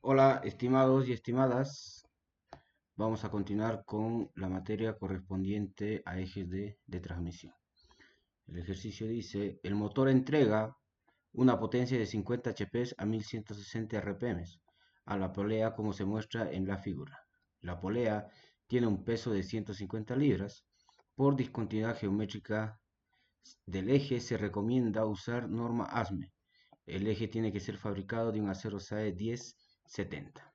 Hola, estimados y estimadas. Vamos a continuar con la materia correspondiente a ejes de transmisión. El ejercicio dice, el motor entrega una potencia de 50 HP a 1160 RPM a la polea como se muestra en la figura. La polea tiene un peso de 150 libras. Por discontinuidad geométrica del eje se recomienda usar norma ASME. El eje tiene que ser fabricado de un acero SAE 1070.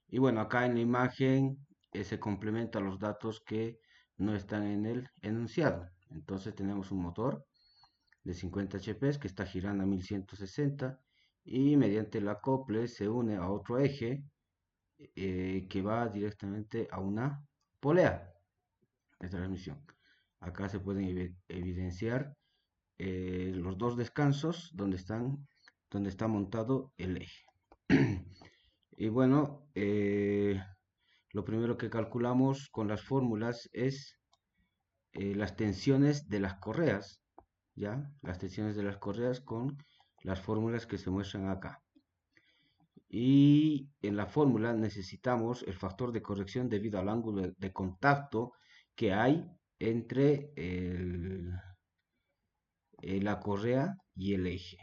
Y bueno, acá en la imagen se complementan los datos que no están en el enunciado. Entonces tenemos un motor de 50 HP que está girando a 1160 y mediante el acople se une a otro eje que va directamente a una polea de transmisión. Acá se pueden evidenciar los dos descansos donde está montado el eje. Y bueno, lo primero que calculamos con las fórmulas es las tensiones de las correas, ¿ya? Las tensiones de las correas con las fórmulas que se muestran acá. Y en la fórmula necesitamos el factor de corrección debido al ángulo de contacto que hay entre la correa y el eje.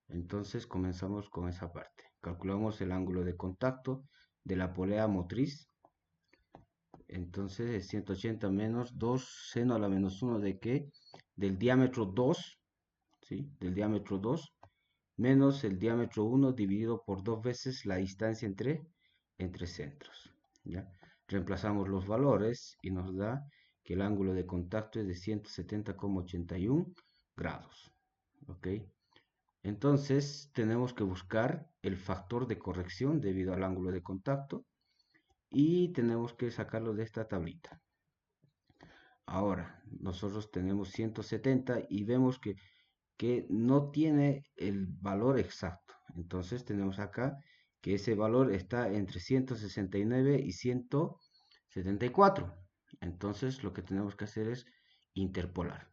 Entonces comenzamos con esa parte. Calculamos el ángulo de contacto de la polea motriz. Entonces es 180 menos 2 seno a la menos 1 de qué? Del diámetro 2, ¿sí? Del diámetro 2 menos el diámetro 1 dividido por dos veces la distancia entre centros, ¿ya? Reemplazamos los valores y nos da que el ángulo de contacto es de 170,81 grados, ¿ok? Entonces tenemos que buscar el factor de corrección debido al ángulo de contacto y tenemos que sacarlo de esta tablita. Ahora, nosotros tenemos 170 y vemos que no tiene el valor exacto. Entonces tenemos acá que ese valor está entre 169 y 174. Entonces lo que tenemos que hacer es interpolar.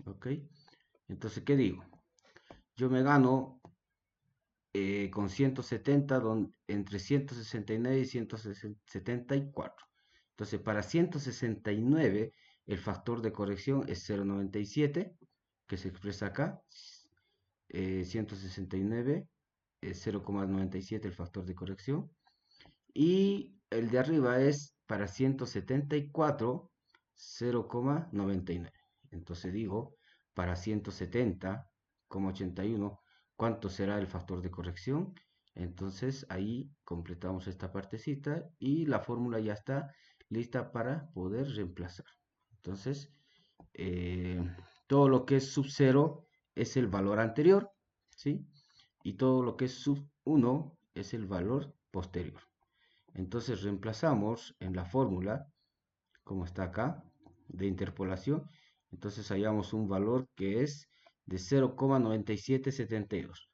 ¿Ok? Entonces, ¿qué digo? Yo me gano con 170 entre 169 y 174. Entonces, para 169 el factor de corrección es 0,97, que se expresa acá. 169 es 0,97 el factor de corrección. Y el de arriba es para 174, 0,99. Entonces digo, para 170,81, ¿cuánto será el factor de corrección? Entonces ahí completamos esta partecita y la fórmula ya está lista para poder reemplazar. Entonces, eh, todo lo que es sub 0 es el valor anterior, ¿sí? Y todo lo que es sub 1 es el valor posterior. Entonces reemplazamos en la fórmula, como está acá, de interpolación. Entonces hallamos un valor que es de 0,9772.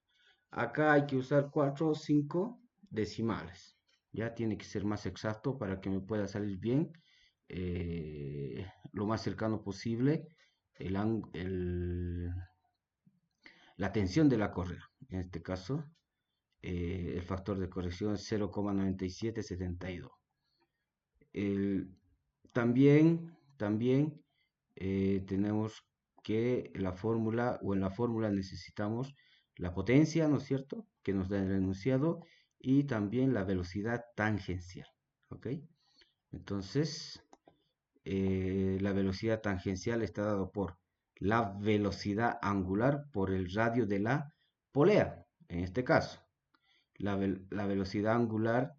Acá hay que usar 4 o 5 decimales. Ya tiene que ser más exacto para que me pueda salir bien, lo más cercano posible, la tensión de la correa. En este caso, el factor de corrección es 0,9772. El, también tenemos que la fórmula o en la fórmula necesitamos la potencia, ¿no es cierto? Que nos da el enunciado y también la velocidad tangencial, ¿ok? Entonces, la velocidad tangencial está dado por la velocidad angular por el radio de la polea, en este caso. La velocidad angular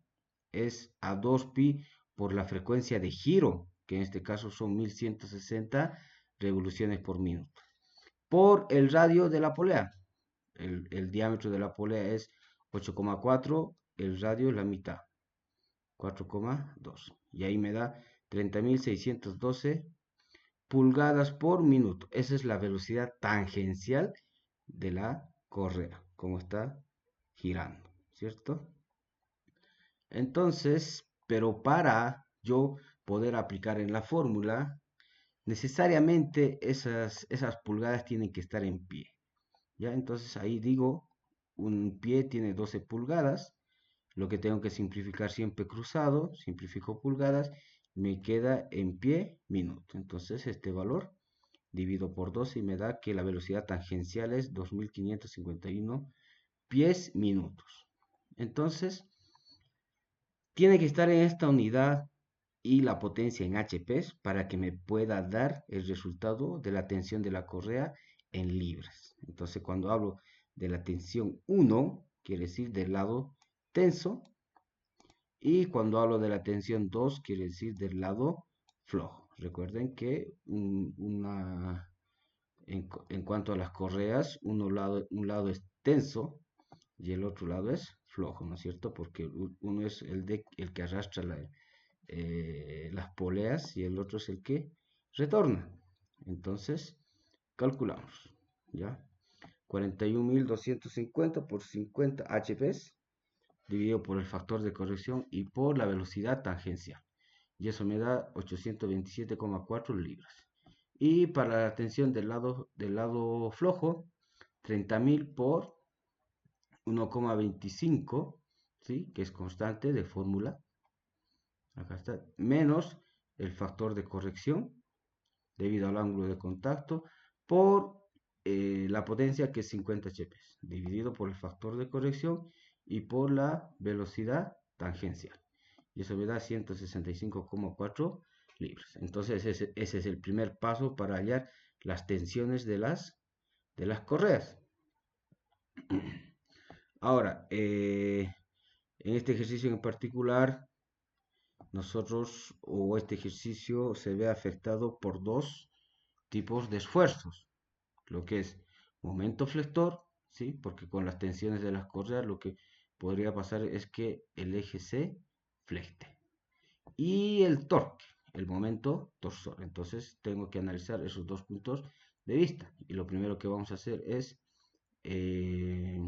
es a 2pi por la frecuencia de giro, que en este caso son 1160 revoluciones por minuto, por el radio de la polea. El diámetro de la polea es 8,4, el radio es la mitad, 4,2. Y ahí me da 30.612 pulgadas por minuto. Esa es la velocidad tangencial de la correa, como está girando, ¿cierto? Entonces, pero para yo poder aplicar en la fórmula, necesariamente esas pulgadas tienen que estar en pie. ¿Ya? Entonces ahí digo, un pie tiene 12 pulgadas lo que tengo que simplificar siempre cruzado, simplifico pulgadas, me queda en pie minuto. Entonces este valor divido por 12 y me da que la velocidad tangencial es 2551 pies minutos. Entonces, tiene que estar en esta unidad y la potencia en HPs para que me pueda dar el resultado de la tensión de la correa en libras. Entonces, cuando hablo de la tensión 1, quiere decir del lado tenso, y cuando hablo de la tensión 2, quiere decir del lado flojo. Recuerden que en cuanto a las correas, un lado es tenso y el otro lado es flojo, ¿no es cierto? Porque uno es el que arrastra las poleas y el otro es el que retorna. Entonces, calculamos, ¿ya? 41.250 por 50 HPs dividido por el factor de corrección y por la velocidad tangencial. Y eso me da 827,4 libras. Y para la tensión del lado flojo, 30.000 por 1,25, ¿sí? Que es constante de fórmula, acá está, menos el factor de corrección debido al ángulo de contacto por la potencia que es 50 HP, dividido por el factor de corrección y por la velocidad tangencial. Y eso me da 165,4 libras. Entonces ese es el primer paso para hallar las tensiones de las correas. Ahora, en este ejercicio en particular, este ejercicio se ve afectado por dos tipos de esfuerzos, lo que es momento flector, ¿sí? Porque con las tensiones de las correas lo que podría pasar es que el eje se flecte. Y el torque, el momento torsor. Entonces tengo que analizar esos dos puntos de vista. Y lo primero que vamos a hacer es eh,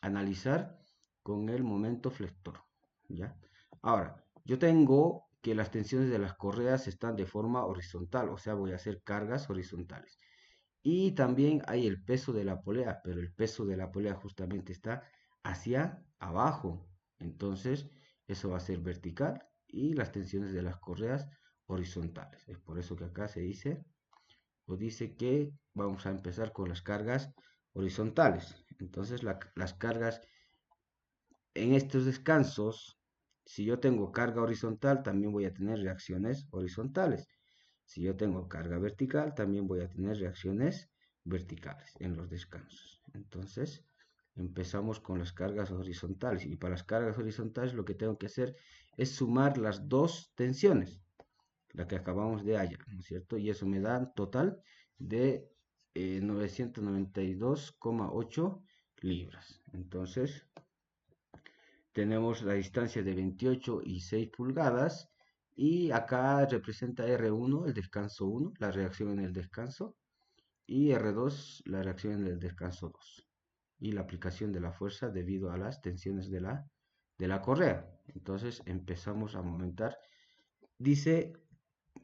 analizar con el momento flector, ¿ya? Ahora, yo tengo que las tensiones de las correas están de forma horizontal, o sea, voy a hacer cargas horizontales. Y también hay el peso de la polea, pero el peso de la polea justamente está hacia abajo. Entonces, eso va a ser vertical y las tensiones de las correas horizontales. Es por eso que acá se dice, o dice que vamos a empezar con las cargas horizontales. Entonces, las cargas en estos descansos, si yo tengo carga horizontal, también voy a tener reacciones horizontales. Si yo tengo carga vertical, también voy a tener reacciones verticales en los descansos. Entonces, empezamos con las cargas horizontales. Y para las cargas horizontales lo que tengo que hacer es sumar las dos tensiones, la que acabamos de hallar, ¿no es cierto? Y eso me da un total de 992,8 libras. Entonces, tenemos la distancia de 28 y 6 pulgadas y acá representa R1, el descanso 1, la reacción en el descanso, y R2, la reacción en el descanso 2, y la aplicación de la fuerza debido a las tensiones de la correa. Entonces empezamos a momentar. Dice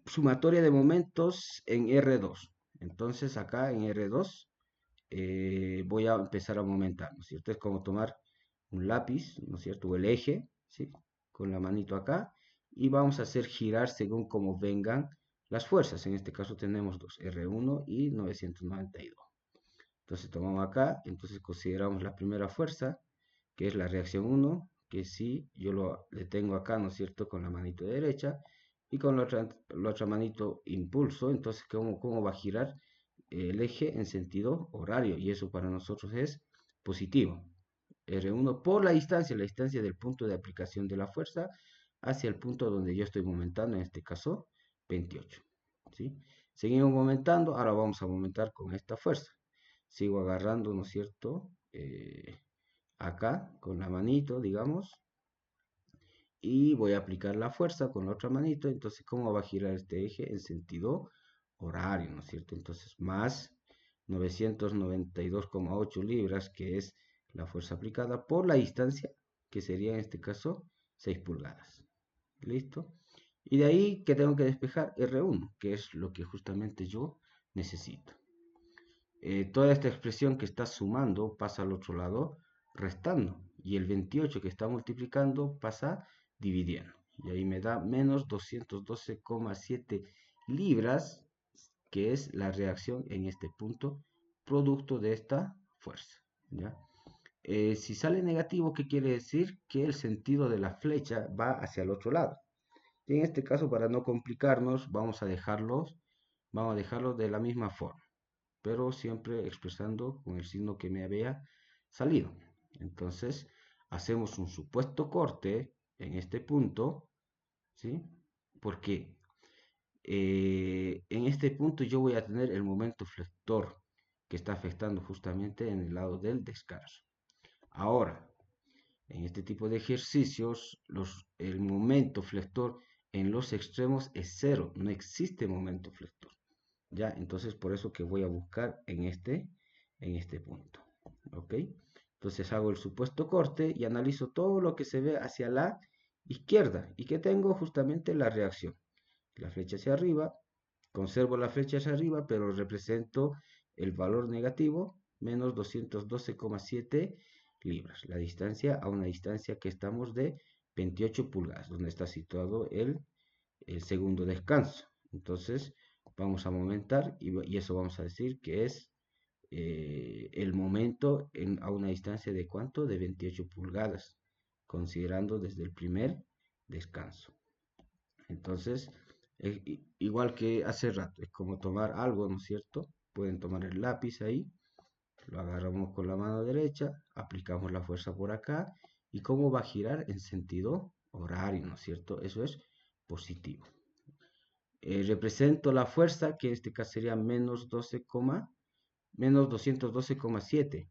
sumatoria de momentos en R2. Entonces acá en R2 voy a empezar a momentar, ¿no es cierto? Es como tomar un lápiz, ¿no es cierto? O el eje, ¿sí? Con la manito acá. Y vamos a hacer girar según como vengan las fuerzas. En este caso tenemos dos, R1 y 992. Entonces tomamos acá, entonces consideramos la primera fuerza, que es la reacción 1, que si yo le tengo acá, ¿no es cierto? Con la manito derecha y con la otra manito impulso. Entonces, ¿cómo va a girar el eje en sentido horario? Y eso para nosotros es positivo. R1 por la distancia del punto de aplicación de la fuerza hacia el punto donde yo estoy momentando, en este caso 28. ¿Sí? Seguimos momentando, ahora vamos a momentar con esta fuerza. Sigo agarrando, ¿no es cierto? Acá con la manito, digamos, y voy a aplicar la fuerza con la otra manito. Entonces, ¿cómo va a girar este eje? En sentido horario, ¿no es cierto? Entonces, más 992,8 libras, que es la fuerza aplicada por la distancia, que sería en este caso 6 pulgadas. ¿Listo? Y de ahí que tengo que despejar R1, que es lo que justamente yo necesito. Toda esta expresión que está sumando pasa al otro lado restando. y el 28 que está multiplicando pasa dividiendo. Y ahí me da menos 212,7 libras, que es la reacción en este punto, producto de esta fuerza. ¿Ya? Si sale negativo, ¿qué quiere decir? Que el sentido de la flecha va hacia el otro lado. Y en este caso, para no complicarnos, vamos a dejarlos de la misma forma, pero siempre expresando con el signo que me había salido. Entonces, hacemos un supuesto corte en este punto, ¿sí? Porque en este punto yo voy a tener el momento flector que está afectando justamente en el lado del descanso. Ahora, en este tipo de ejercicios, el momento flector en los extremos es cero, no existe momento flector. ¿Ya? Entonces, por eso que voy a buscar en este punto. ¿Ok? Entonces hago el supuesto corte y analizo todo lo que se ve hacia la izquierda y que tengo justamente la reacción. La flecha hacia arriba, conservo la flecha hacia arriba, pero represento el valor negativo, menos 212,7 libras. La distancia a una distancia que estamos de 28 pulgadas, donde está situado el segundo descanso. Entonces, vamos a momentar y eso vamos a decir que es el momento a una distancia de ¿cuánto? De 28 pulgadas, considerando desde el primer descanso. Entonces, igual que hace rato, es como tomar algo, ¿no es cierto? Pueden tomar el lápiz ahí, lo agarramos con la mano derecha, aplicamos la fuerza por acá, y cómo va a girar en sentido horario, ¿no es cierto? Eso es positivo. Represento la fuerza, que en este caso sería menos 212,7.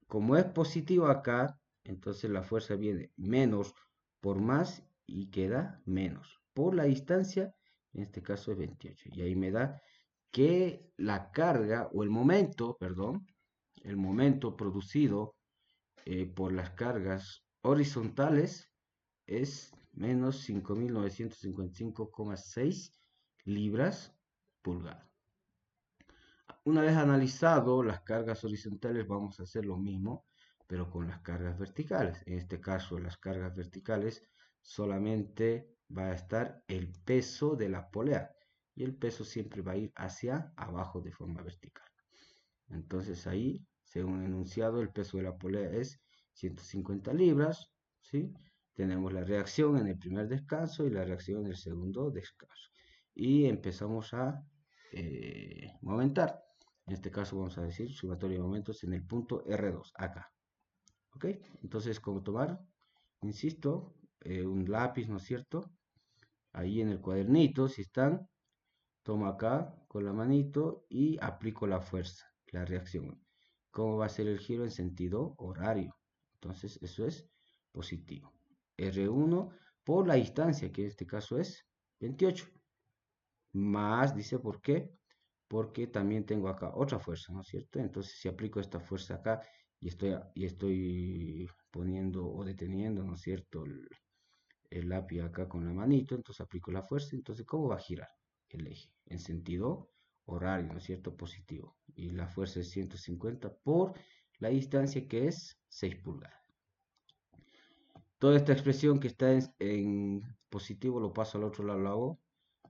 Como es positivo acá, entonces la fuerza viene menos por más y queda menos. Por la distancia, en este caso es 28. Y ahí me da que la carga, o el momento, perdón, el momento producido por las cargas horizontales es menos 5.955,6 libras pulgada. Una vez analizado las cargas horizontales, vamos a hacer lo mismo, pero con las cargas verticales. En este caso, las cargas verticales solamente va a estar el peso de la polea, y el peso siempre va a ir hacia abajo de forma vertical. Entonces ahí, según enunciado, el peso de la polea es 150 libras, ¿sí? Tenemos la reacción en el primer descanso y la reacción en el segundo descanso. Y empezamos a momentar. En este caso vamos a decir sumatoria de momentos en el punto R2, acá. ¿Ok? Entonces, como tomar, insisto, un lápiz, ¿no es cierto? Ahí en el cuadernito, si están, tomo acá con la manito y aplico la fuerza, la reacción. ¿Cómo va a ser el giro en sentido horario? Entonces, eso es positivo. R1 por la distancia, que en este caso es 28. Más, dice, ¿por qué? Porque también tengo acá otra fuerza, ¿no es cierto? Entonces, si aplico esta fuerza acá y estoy poniendo o deteniendo, ¿no es cierto? El lápiz acá con la manito, entonces aplico la fuerza, entonces, ¿cómo va a girar el eje? En sentido horario, ¿no es cierto? Positivo. Y la fuerza es 150 por la distancia, que es 6 pulgadas. Toda esta expresión que está en positivo lo paso al otro lado, lo hago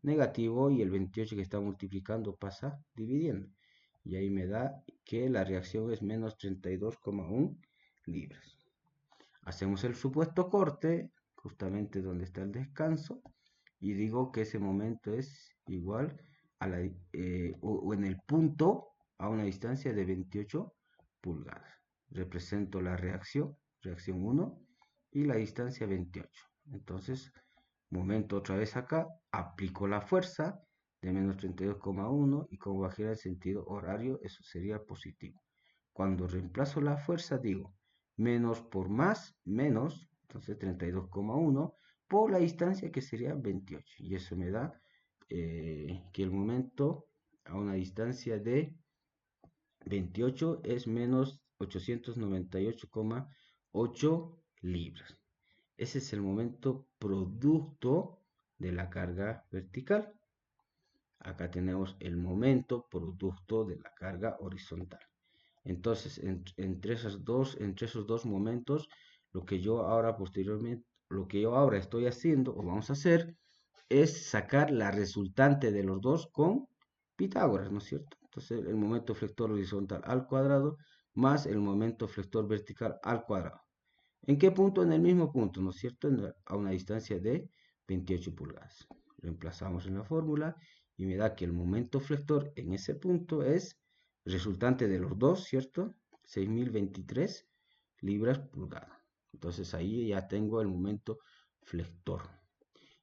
negativo, y el 28 que está multiplicando pasa dividiendo. Y ahí me da que la reacción es menos 32,1 libras. Hacemos el supuesto corte, justamente donde está el descanso, y digo que ese momento es igual a o en el punto a una distancia de 28 pulgadas. Represento la reacción 1, y la distancia 28. Entonces, momento otra vez acá, aplico la fuerza de menos 32,1, y como va a girar el sentido horario, eso sería positivo. Cuando reemplazo la fuerza, digo menos por más, menos, entonces 32,1 por la distancia, que sería 28. Y eso me da que el momento a una distancia de 28 es menos 898,8 libras. Ese es el momento producto de la carga vertical. Acá tenemos el momento producto de la carga horizontal. Entonces, entre esos dos momentos, Lo que yo ahora posteriormente, lo que yo ahora estoy haciendo o vamos a hacer es sacar la resultante de los dos con Pitágoras, ¿no es cierto? Entonces el momento flector horizontal al cuadrado más el momento flector vertical al cuadrado. ¿En qué punto? En el mismo punto, ¿no es cierto? A una distancia de 28 pulgadas. Reemplazamos en la fórmula y me da que el momento flector en ese punto es resultante de los dos, ¿cierto? 6023 libras pulgada. Entonces ahí ya tengo el momento flector.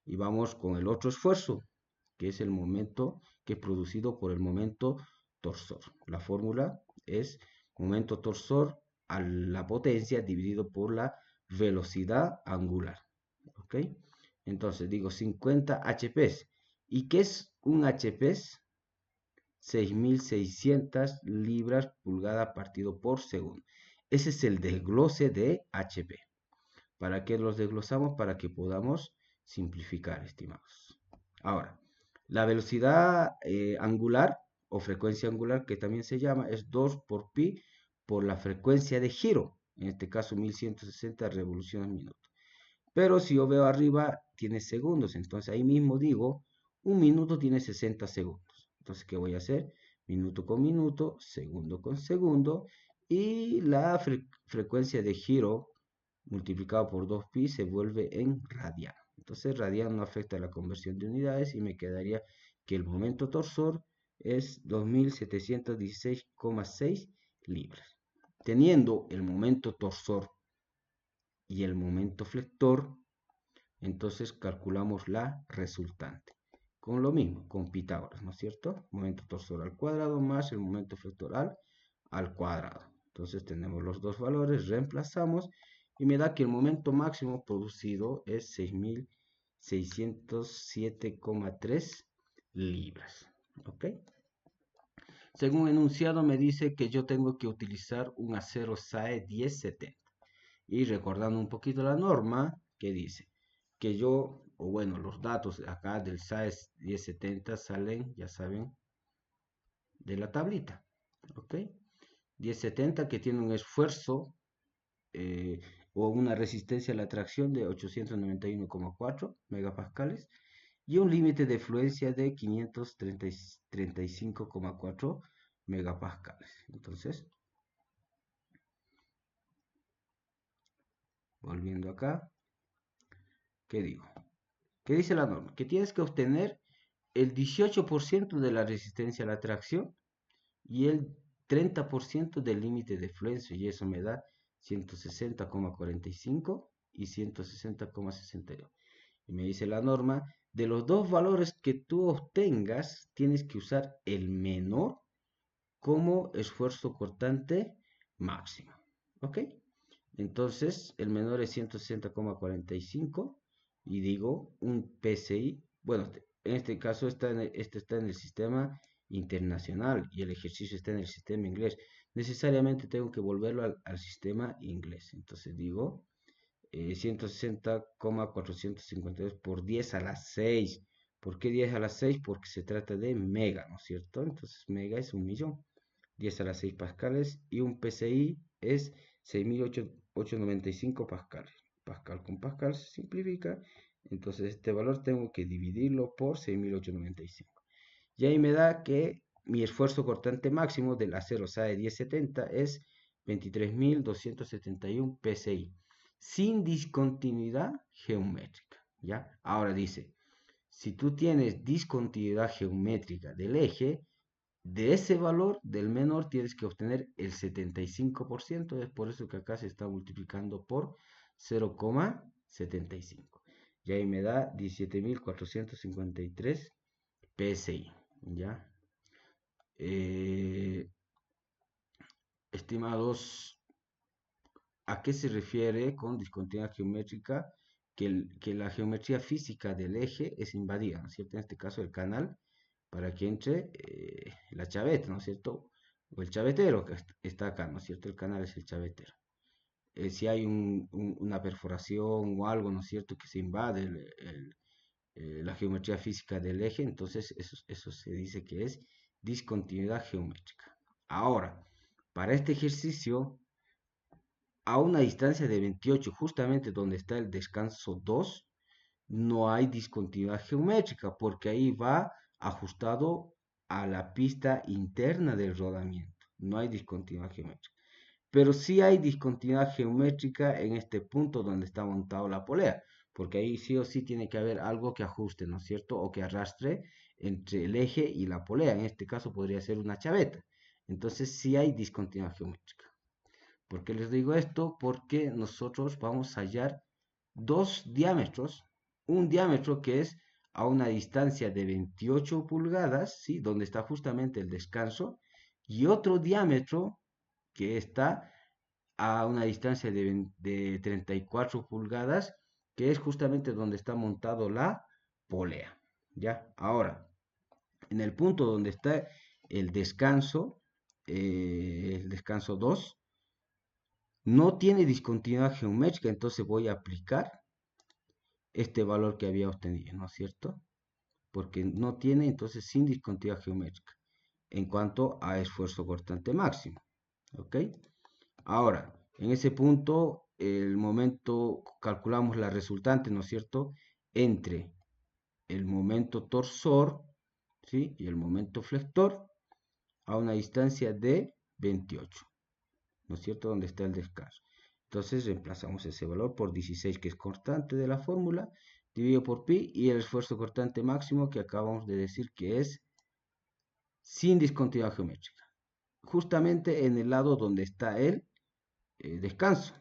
Y vamos con el otro esfuerzo, que es el momento que es producido por el momento torsor. La fórmula es momento torsor a la potencia dividido por la velocidad angular. ¿Ok? Entonces digo 50 HPs. ¿Y qué es un HPs? 6.600 libras pulgada partido por segundo. Ese es el desglose de HP. ¿Para qué los desglosamos? Para que podamos simplificar, estimados. Ahora, la velocidad angular o frecuencia angular, que también se llama, es 2 por pi por la frecuencia de giro, en este caso 1160 revoluciones minuto. Pero si yo veo arriba, tiene segundos, entonces ahí mismo digo, un minuto tiene 60 segundos. Entonces, ¿qué voy a hacer? Minuto con minuto, segundo con segundo, y la frecuencia de giro multiplicado por 2pi se vuelve en radian. Entonces radian no afecta la conversión de unidades y me quedaría que el momento torsor es 2716,6 libras. Teniendo el momento torsor y el momento flector, entonces calculamos la resultante. Con lo mismo, con Pitágoras, ¿no es cierto? Momento torsor al cuadrado más el momento flector al cuadrado. Entonces tenemos los dos valores, reemplazamos y me da que el momento máximo producido es 6.607,3 libras. ¿Ok? Según enunciado me dice que yo tengo que utilizar un acero SAE 1070. Y recordando un poquito la norma que dice que yo, o bueno, los datos acá del SAE 1070 salen, ya saben, de la tablita. ¿Ok? 1070 que tiene un esfuerzo o una resistencia a la tracción de 891,4 megapascales y un límite de fluencia de 535,4 megapascales. Entonces, volviendo acá, ¿qué digo? ¿Qué dice la norma? Que tienes que obtener el 18% de la resistencia a la tracción y el 30% del límite de fluencia, y eso me da 160,45 y 160,62. Y me dice la norma, de los dos valores que tú obtengas, tienes que usar el menor como esfuerzo cortante máximo. ¿Ok? Entonces, el menor es 160,45 y digo un PSI. Bueno, en este caso este está en el sistema internacional y el ejercicio está en el sistema inglés. Necesariamente tengo que volverlo al sistema inglés. Entonces digo 160,452 por 10 a la 6. ¿Por qué 10 a la 6? Porque se trata de mega, ¿no es cierto? Entonces mega es 1.000.000. 10 a la 6 pascales y un PSI es 6.895 pascales. Pascal con pascal se simplifica, entonces este valor tengo que dividirlo por 6.895. Y ahí me da que mi esfuerzo cortante máximo del acero SAE 1070 es 23.271 PSI, sin discontinuidad geométrica. ¿Ya? Ahora dice, si tú tienes discontinuidad geométrica del eje, de ese valor del menor tienes que obtener el 75%, es por eso que acá se está multiplicando por 0,75. Y ahí me da 17.453 PSI. ¿Ya? Estimados, ¿a qué se refiere con discontinuidad geométrica? Que la geometría física del eje es invadida, ¿no es cierto? En este caso el canal para que entre la chaveta, ¿no es cierto? O el chavetero que está acá, ¿no es cierto? El canal es el chavetero. Si hay una perforación o algo, ¿no es cierto?, que se invade la geometría física del eje, entonces eso se dice que es discontinuidad geométrica. Ahora, para este ejercicio a una distancia de 28, justamente donde está el descanso 2, no hay discontinuidad geométrica, porque ahí va ajustado a la pista interna del rodamiento. No hay discontinuidad geométrica. Pero sí hay discontinuidad geométrica en este punto donde está montado la polea, porque ahí sí o sí tiene que haber algo que ajuste, ¿no es cierto? O que arrastre entre el eje y la polea. En este caso podría ser una chaveta. Entonces sí hay discontinuidad geométrica. ¿Por qué les digo esto? Porque nosotros vamos a hallar dos diámetros. Un diámetro que es a una distancia de 28 pulgadas, ¿sí? Donde está justamente el descanso, y otro diámetro que está a una distancia de 34 pulgadas, que es justamente donde está montado la polea. ¿Ya? Ahora, en el punto donde está el descanso 2, no tiene discontinuidad geométrica, entonces voy a aplicar este valor que había obtenido, ¿no es cierto? Porque no tiene entonces sin discontinuidad geométrica en cuanto a esfuerzo cortante máximo. ¿Ok? Ahora, en ese punto, el momento, calculamos la resultante, ¿no es cierto?, entre el momento torsor, ¿sí?, y el momento flector a una distancia de 28, ¿no es cierto?, donde está el descanso. Entonces reemplazamos ese valor por 16, que es constante de la fórmula, dividido por pi, y el esfuerzo cortante máximo que acabamos de decir que es sin discontinuidad geométrica, justamente en el lado donde está el descanso.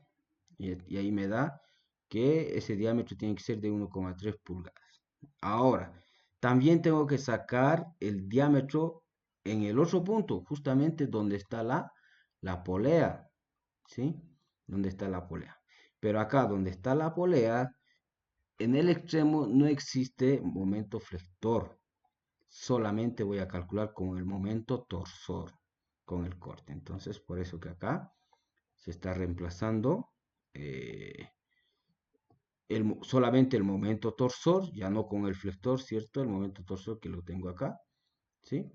Y ahí me da que ese diámetro tiene que ser de 1,3 pulgadas. Ahora, también tengo que sacar el diámetro en el otro punto, justamente donde está la polea, ¿sí? Donde está la polea. Pero acá donde está la polea, en el extremo no existe momento flector. Solamente voy a calcular con el momento torsor, con el corte. Entonces, por eso que acá se está reemplazando eh, solamente el momento torsor, ya no con el flector, ¿cierto? El momento torsor que lo tengo acá, ¿sí?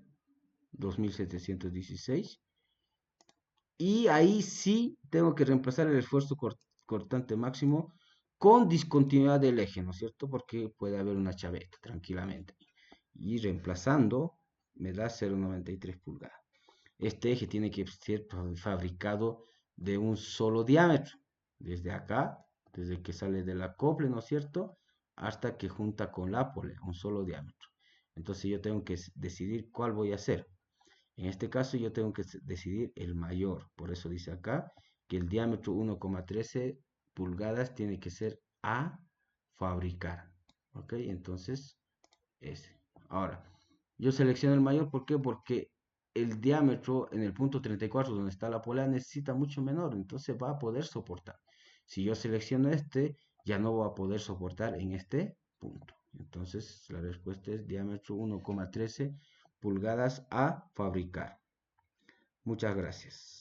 2716. Y ahí sí tengo que reemplazar el esfuerzo cortante máximo con discontinuidad del eje, ¿no es cierto? Porque puede haber una chaveta tranquilamente. Y reemplazando me da 0,93 pulgadas. Este eje tiene que ser fabricado de un solo diámetro, desde acá, desde que sale del acople, ¿no es cierto?, hasta que junta con la polea, un solo diámetro. Entonces yo tengo que decidir cuál voy a hacer. En este caso yo tengo que decidir el mayor, por eso dice acá que el diámetro 1,13 pulgadas tiene que ser a fabricar. ¿Ok? Entonces, ese. Ahora, yo selecciono el mayor, ¿por qué? Porque el diámetro en el punto 34, donde está la polea, necesita mucho menor, entonces va a poder soportar. Si yo selecciono este, ya no va a poder soportar en este punto. Entonces, la respuesta es diámetro 1,13 pulgadas a fabricar. Muchas gracias.